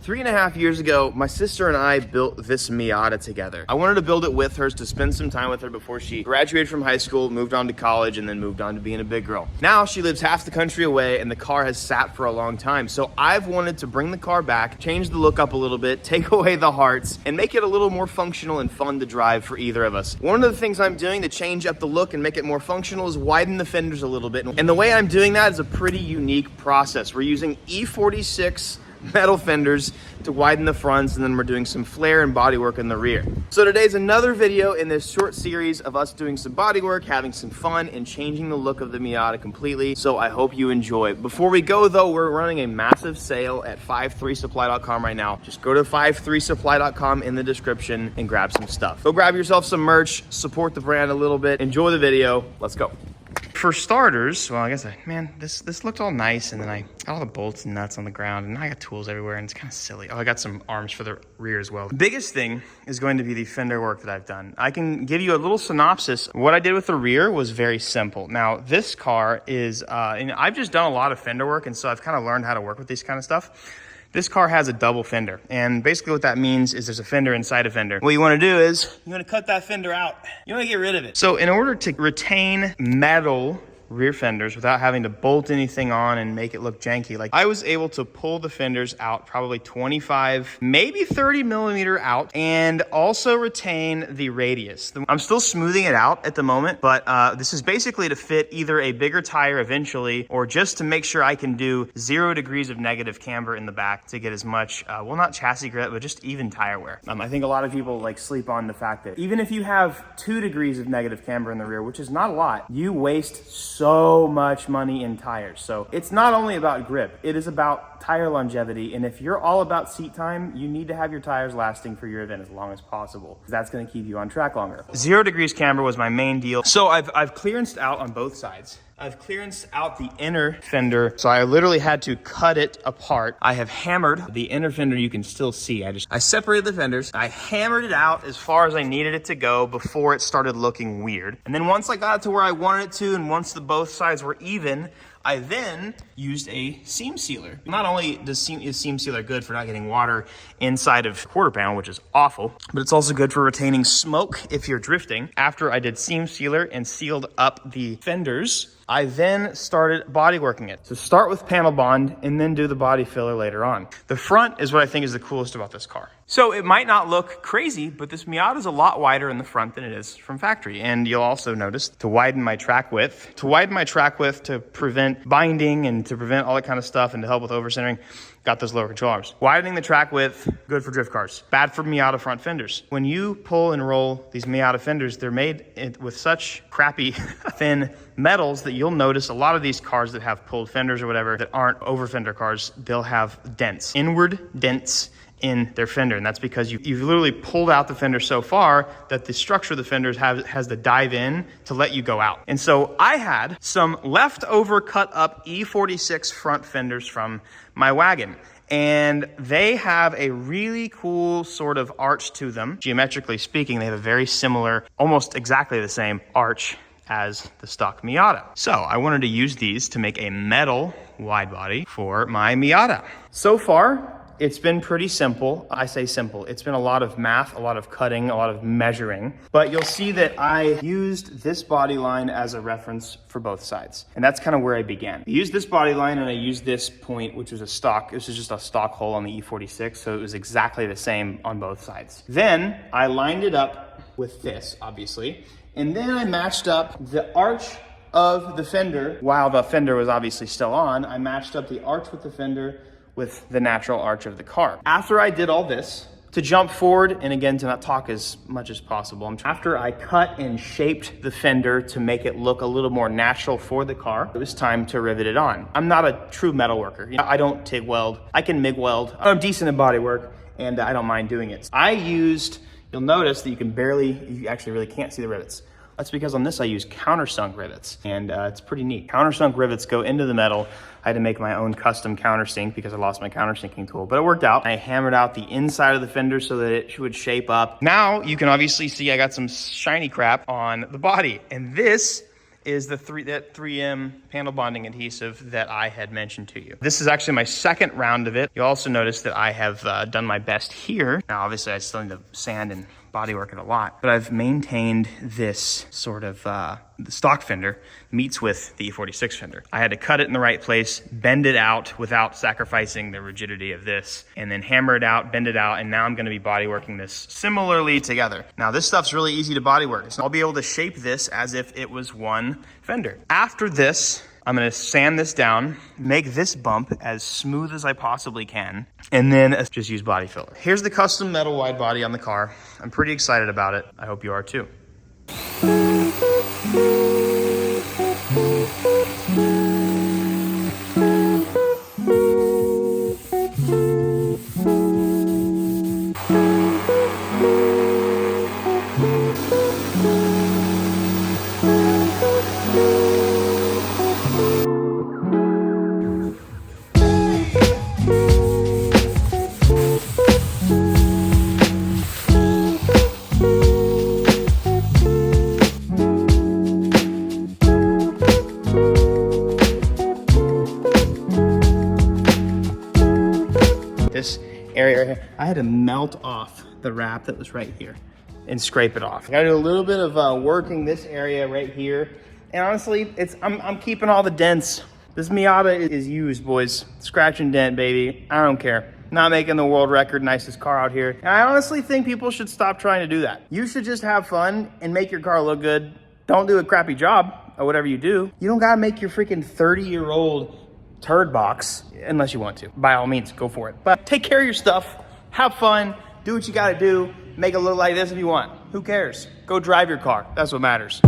3.5 years ago, my sister and I built this Miata together. I wanted to build it with her to spend some time with her before she graduated from high school, moved on to college, and then moved on to being a big girl. Now she lives half the country away and the car has sat for a long time. So I've wanted to bring the car back, change the look up a little bit, take away the hearts, and make it a little more functional and fun to drive for either of us. One of the things I'm doing to change up the look and make it more functional is widen the fenders a little bit. And the way I'm doing that is a pretty unique process. We're using E46 metal fenders to widen the fronts, and then we're doing some flare and body work in the rear. So today's another video in this short series of us doing some body work, having some fun, and changing the look of the Miata completely. So I hope you enjoy. Before we go though, we're running a massive sale at 53supply.com right now. Just go to 53supply.com in the description and grab some stuff. Go grab yourself some merch, support the brand a little bit, enjoy the video. Let's go. For starters, well, I guess, man, this looked all nice, and then I got all the bolts and nuts on the ground, and I got tools everywhere, and it's kind of silly. Oh, I got some arms for the rear as well. The biggest thing is going to be the fender work that I've done. I can give you a little synopsis. What I did with the rear was very simple. Now, this car is, and I've just done a lot of fender work, and so I've kind of learned how to work with this kind of stuff. This car has a double fender, and basically what that means is there's a fender inside a fender. What you want to do is you want to cut that fender out. You want to get rid of it. So in order to retain metal rear fenders without having to bolt anything on and make it look janky, like I was able to pull the fenders out probably 25, maybe 30 millimeter out, and also retain the radius. I'm still smoothing it out at the moment, but this is basically to fit either a bigger tire eventually, or just to make sure I can do 0 degrees of negative camber in the back to get as much, well, not chassis grip, but just even tire wear. I think a lot of people like sleep on the fact that even if you have 2 degrees of negative camber in the rear, which is not a lot, you waste so much money in tires. So it's not only about grip, it is about tire longevity. And if you're all about seat time, you need to have your tires lasting for your event as long as possible. That's going to keep you on track longer. 0 degrees camber was my main deal. So I've clearanced out on both sides. I've clearanced out the inner fender, so I literally had to cut it apart. I have hammered the inner fender. You can still see, I separated the fenders. I hammered it out as far as I needed it to go before it started looking weird. And then once I got it to where I wanted it to, and once both sides were even, I then used a seam sealer. Not only is seam sealer good for not getting water inside of quarter panel, which is awful, but it's also good for retaining smoke if you're drifting. After I did seam sealer and sealed up the fenders, I then started body working it. So start with panel bond and then do the body filler later on. The front is what I think is the coolest about this car. So it might not look crazy, but this Miata is a lot wider in the front than it is from factory. And you'll also notice to widen my track width, to prevent binding and to prevent all that kind of stuff and to help with overcentering, got those lower control arms. Widening the track width, good for drift cars. Bad for Miata front fenders. When you pull and roll these Miata fenders, they're made with such crappy thin metals that you'll notice a lot of these cars that have pulled fenders or whatever that aren't over fender cars, they'll have dents, inward dents in their fender. And that's because you've literally pulled out the fender so far that the structure of the fenders has to dive in to let you go out. And so I had some leftover cut up E46 front fenders from my wagon. And they have a really cool sort of arch to them. Geometrically speaking, they have a very similar, almost exactly the same arch as the stock Miata. So I wanted to use these to make a metal wide body for my Miata. So far, it's been pretty simple. I say simple. It's been a lot of math, a lot of cutting, a lot of measuring. But you'll see that I used this body line as a reference for both sides. And that's kind of where I began. I used this body line and I used this point, which was a stock. This is just a stock hole on the E46. So it was exactly the same on both sides. Then I lined it up with this, obviously. And then I matched up the arch of the fender. While the fender was obviously still on, I matched up the arch with the fender with the natural arch of the car. After I did all this, to jump forward, and again, to not talk as much as possible, after I cut and shaped the fender to make it look a little more natural for the car, it was time to rivet it on. I'm not a true metal worker. I don't TIG weld. I can MIG weld. I'm decent at body work, and I don't mind doing it. I used, you'll notice that you actually really can't see the rivets. That's because on this I use countersunk rivets, and it's pretty neat. Countersunk rivets go into the metal. I had to make my own custom countersink because I lost my countersinking tool, but it worked out. I hammered out the inside of the fender so that it would shape up. Now you can obviously see I got some shiny crap on the body, and this is that 3M panel bonding adhesive that I had mentioned to you. This is actually my second round of it. You'll also notice that I have done my best here. Now, obviously, I still need to sand and bodywork it a lot, but I've maintained this sort of the stock fender meets with the E46 fender. I had to cut it in the right place, bend it out without sacrificing the rigidity of this, and then hammer it out, bend it out, and now I'm gonna be bodyworking this similarly together. Now this stuff's really easy to bodywork, so I'll be able to shape this as if it was one fender. After this, I'm gonna sand this down, make this bump as smooth as I possibly can, and then just use body filler. Here's the custom metal wide body on the car. I'm pretty excited about it. I hope you are too. This area right here, I had to melt off the wrap that was right here and scrape it off. I gotta do a little bit of working this area right here. And honestly, I'm keeping all the dents. This Miata is used, boys. Scratch and dent, baby. I don't care. Not making the world record nicest car out here. And I honestly think people should stop trying to do that. You should just have fun and make your car look good. Don't do a crappy job or whatever you do. You don't gotta make your freaking 30-year-old turd box unless you want to. By all means, go for it. But take care of your stuff, have fun, do what you gotta do, make it look like this if you want. Who cares? Go drive your car. That's what matters.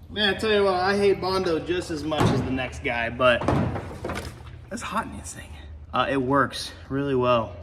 Man, I tell you what, I hate Bondo just as much as the next guy, but it's hot in this thing. It works really well.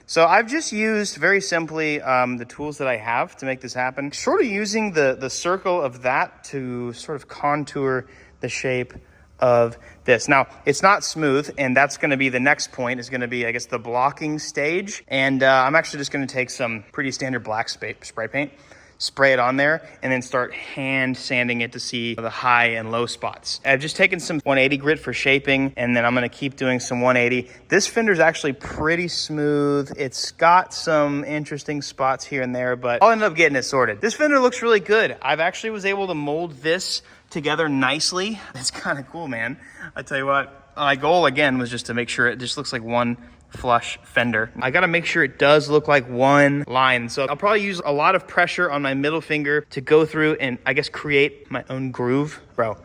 So I've just used, very simply, the tools that I have to make this happen. Sort of using the circle of that to sort of contour the shape of this. Now, it's not smooth, and that's gonna be the next point, is gonna be, I guess, the blocking stage. And I'm actually just gonna take some pretty standard black spray paint, spray it on there, and then start hand sanding it to see the high and low spots. I've just taken some 180 grit for shaping, and then I'm gonna keep doing some 180. This fender's actually pretty smooth. It's got some interesting spots here and there, but I'll end up getting it sorted. This fender looks really good. I've actually was able to mold this together nicely. It's kind of cool, man. I tell you what, my goal again was just to make sure it just looks like one flush fender. I gotta make sure it does look like one line. So I'll probably use a lot of pressure on my middle finger to go through and I guess create my own groove. Bro,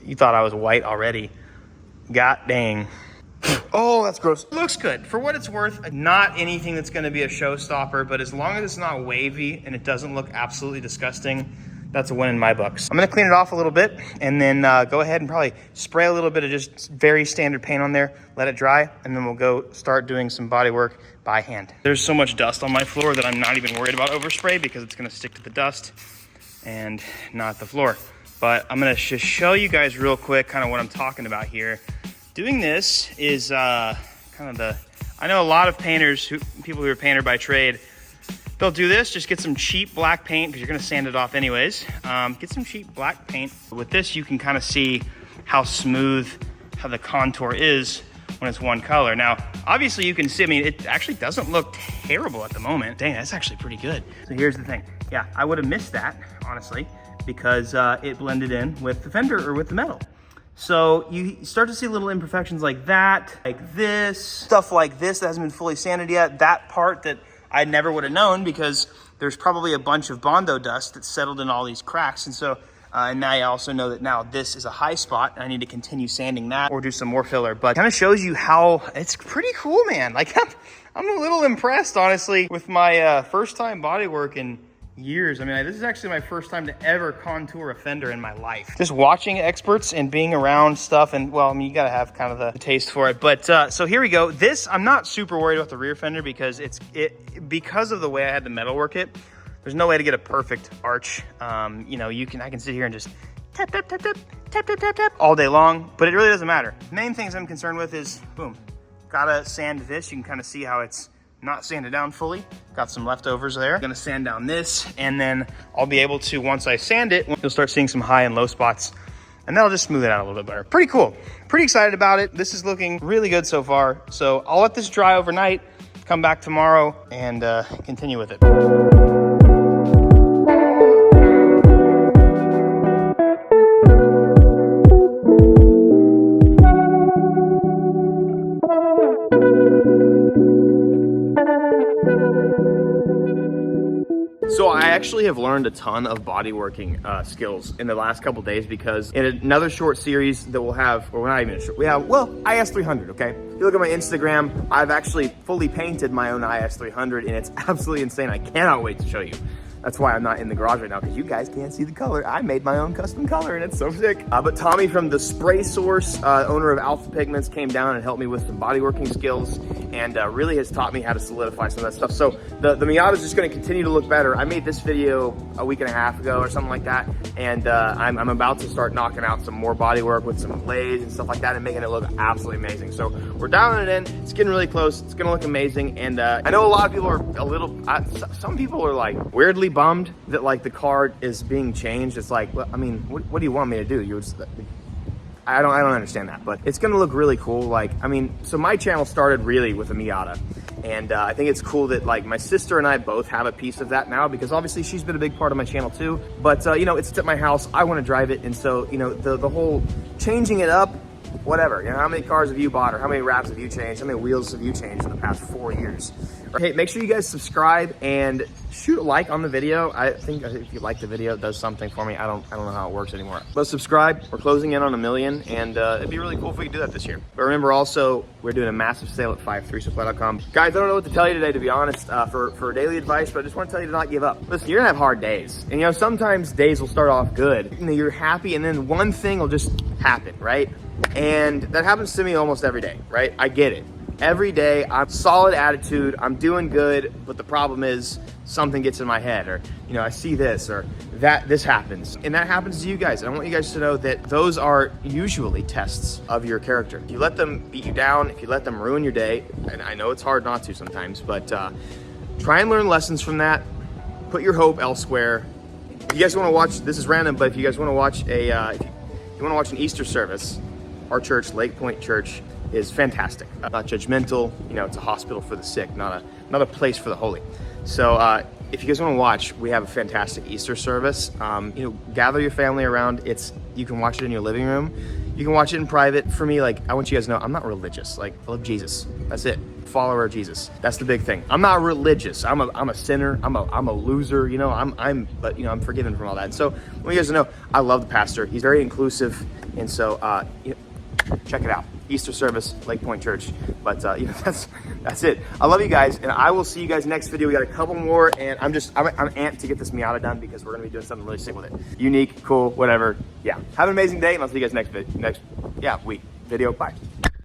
you thought I was white already. God dang. Oh, that's gross. Looks good. For what it's worth, not anything that's gonna be a showstopper, but as long as it's not wavy and it doesn't look absolutely disgusting, that's a win in my books. I'm gonna clean it off a little bit and then go ahead and probably spray a little bit of just very standard paint on there, let it dry, and then we'll go start doing some body work by hand. There's so much dust on my floor that I'm not even worried about overspray because it's gonna stick to the dust and not the floor. But I'm gonna just show you guys real quick kind of what I'm talking about here. Doing this is kind of I know a lot of painters, people who are painter by trade, they'll do this, just get some cheap black paint because you're gonna sand it off anyways. Get some cheap black paint. With this, you can kind of see how smooth, how the contour is when it's one color. Now, obviously you can see, I mean, it actually doesn't look terrible at the moment. Dang, that's actually pretty good. So here's the thing. Yeah, I would have missed that, honestly. because it blended in with the fender or with the metal. So you start to see little imperfections like that, like this, stuff like this that hasn't been fully sanded yet. That part that I never would have known because there's probably a bunch of Bondo dust that settled in all these cracks. And so, and now I also know that now this is a high spot and I need to continue sanding that or do some more filler. But kind of shows you how it's pretty cool, man. Like I'm a little impressed, honestly, with my first time bodywork in years. I mean, this is actually my first time to ever contour a fender in my life. Just watching experts and being around stuff, and well, I mean, you gotta have kind of the taste for it. But so here we go. This, I'm not super worried about the rear fender because because of the way I had to metalwork it, there's no way to get a perfect arch. You know, I can sit here and just tap, tap, tap, tap, tap, tap, tap, tap all day long, but it really doesn't matter. Main things I'm concerned with is, boom, gotta sand this. You can kind of see how it's not sanded down fully. Got some leftovers there. I'm gonna sand down this, and then I'll be able to, once I sand it, you'll start seeing some high and low spots, and that'll just smooth it out a little bit better. Pretty cool. Pretty excited about it. This is looking really good so far. So I'll let this dry overnight, come back tomorrow, and continue with it. So I actually have learned a ton of bodyworking skills in the last couple days because in another short series that we'll have, or we're not even short, we have, well, IS300, okay? If you look at my Instagram, I've actually fully painted my own IS300 and it's absolutely insane. I cannot wait to show you. That's why I'm not in the garage right now, because you guys can't see the color. I made my own custom color and it's so sick. But Tommy from the Spray Source, owner of Alpha Pigments, came down and helped me with some bodyworking skills and really has taught me how to solidify some of that stuff. So the Miata is just gonna continue to look better. I made this video a week and a half ago or something like that. And I'm about to start knocking out some more bodywork with some glaze and stuff like that and making it look absolutely amazing. So we're dialing it in. It's getting really close. It's gonna look amazing. And I know a lot of people are a little, some people are like weirdly bummed that like the car is being changed. It's like, well, I mean, what do you want me to do? I don't understand that, but it's gonna look really cool. Like, I mean, so my channel started really with a Miata, and I think it's cool that like my sister and I both have a piece of that now, because obviously she's been a big part of my channel too. But you know, it's at my house. I want to drive it, and so you know, the whole changing it up, whatever. You know, how many cars have you bought, or how many wraps have you changed? How many wheels have you changed in the past 4 years? Hey, make sure you guys subscribe and shoot a like on the video. I think if you like the video, it does something for me. I don't know how it works anymore. But subscribe. We're closing in on 1 million, and it'd be really cool if we could do that this year. But remember also, we're doing a massive sale at 53supply.com. Guys, I don't know what to tell you today, to be honest, for daily advice, but I just want to tell you to not give up. Listen, you're gonna have hard days. And you know, sometimes days will start off good. You know, you're happy, and then one thing will just happen, right? And that happens to me almost every day, right? I get it. Every day, I'm solid attitude, I'm doing good, but the problem is something gets in my head, or, you know, I see this, or this happens. And that happens to you guys. And I want you guys to know that those are usually tests of your character. If you let them beat you down, if you let them ruin your day, and I know it's hard not to sometimes, but try and learn lessons from that. Put your hope elsewhere. If you guys wanna watch, this is random, but if you guys wanna watch if you wanna watch an Easter service, our church, Lake Point Church, is fantastic. Not judgmental, you know, it's a hospital for the sick, not a place for the holy. So if you guys want to watch, we have a fantastic Easter service. You know, gather your family around. You can watch it in your living room. You can watch it in private. For me, like, I want you guys to know, I'm not religious. Like, I love Jesus. That's it. Follower of Jesus. That's the big thing. I'm not religious. I'm a sinner. I'm a loser. You know, but you know, I'm forgiven from all that. And so, I want you guys to know, I love the pastor. He's very inclusive, and so you know, check it out. Easter service, Lake Point Church. But you know, that's it. I love you guys, and I will see you guys next video. We got a couple more, and I'm amped to get this Miata done because we're gonna be doing something really sick with it. Unique, cool, whatever. Yeah. Have an amazing day, and I'll see you guys next week video. Bye.